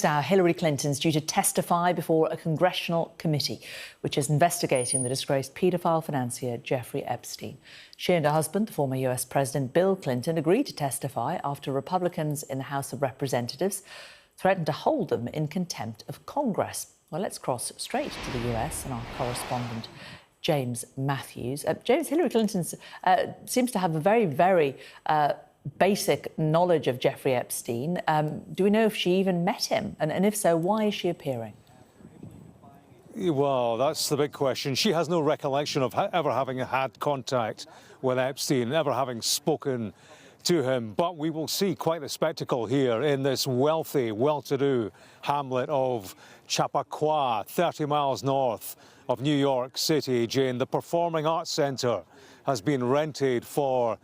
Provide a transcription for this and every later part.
now, Hillary Clinton's due to testify before a congressional committee which is investigating the disgraced paedophile financier Jeffrey Epstein. She and her husband, the former US President Bill Clinton, agreed to testify after Republicans in the House of Representatives threatened to hold them in contempt of Congress. Well, let's cross straight to the US and our correspondent James Matthews. James, Hillary Clinton seems to have a very basic knowledge of Jeffrey Epstein. Do we know if she even met him? And if so, why is she appearing? Well, that's the big question. She has no recollection of ever having had contact with Epstein, ever having spoken to him. But we will see quite the spectacle here in this wealthy, well-to-do hamlet of Chappaqua, 30 miles north of New York City, Jane. The Performing Arts Centre has been rented for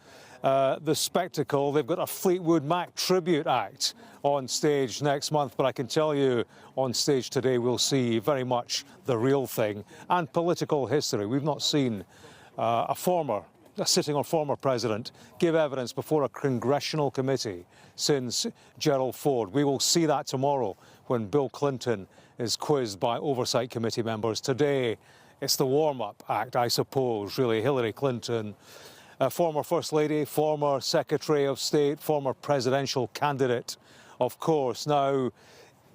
the spectacle. They've got a Fleetwood Mac tribute act on stage next month, but I can tell you on stage today we'll see very much the real thing and political history. We've not seen a sitting or former president give evidence before a congressional committee since Gerald Ford. We will see that tomorrow when Bill Clinton is quizzed by oversight committee members. Today it's the warm-up act, I suppose, really. Hillary Clinton, former First Lady, former Secretary of State, former presidential candidate, of course. Now,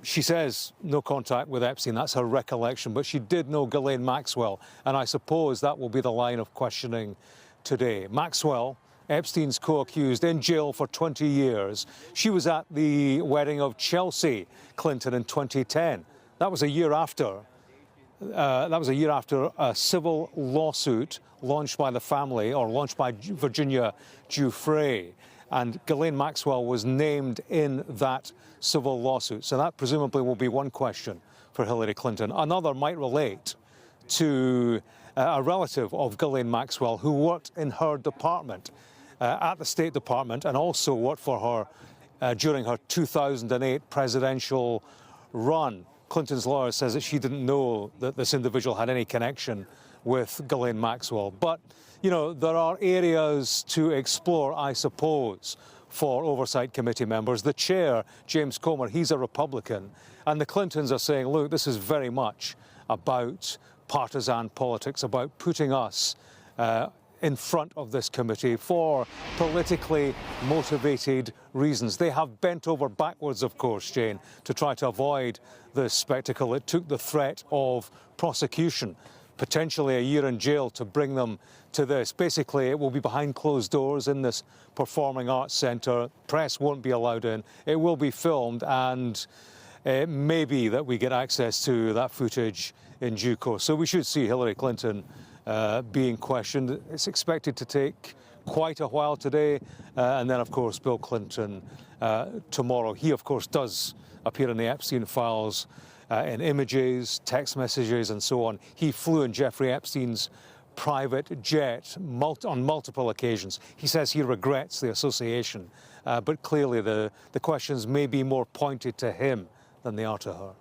she says no contact with Epstein. That's her recollection. But she did know Ghislaine Maxwell. And I suppose that will be the line of questioning today. Maxwell, Epstein's co-accused, in jail for 20 years. She was at the wedding of Chelsea Clinton in 2010. That was a year after. A civil lawsuit launched by the family, or launched by Virginia Giuffre, and Ghislaine Maxwell was named in that civil lawsuit. So that presumably will be one question for Hillary Clinton. Another might relate to a relative of Ghislaine Maxwell who worked in her department at the State Department and also worked for her during her 2008 presidential run. Clinton's lawyer says that she didn't know that this individual had any connection with Ghislaine Maxwell. But, you know, there are areas to explore, I suppose, for oversight committee members. The chair, James Comer, he's a Republican. And the Clintons are saying, look, this is very much about partisan politics, about putting us in front of this committee for politically motivated reasons. They have bent over backwards, of course, Jane, to try to avoid this spectacle. It took the threat of prosecution, potentially a year in jail, to bring them to this. Basically, it will be behind closed doors in this Performing Arts Centre. Press won't be allowed in. It will be filmed, and it may be that we get access to that footage in due course. So we should see Hillary Clinton being questioned. It's expected to take quite a while today, and then, of course, Bill Clinton tomorrow. He, of course, does appear in the Epstein files in images, text messages, and so on. He flew in Jeffrey Epstein's private jet on multiple occasions. He says he regrets the association, but clearly the questions may be more pointed to him than they are to her.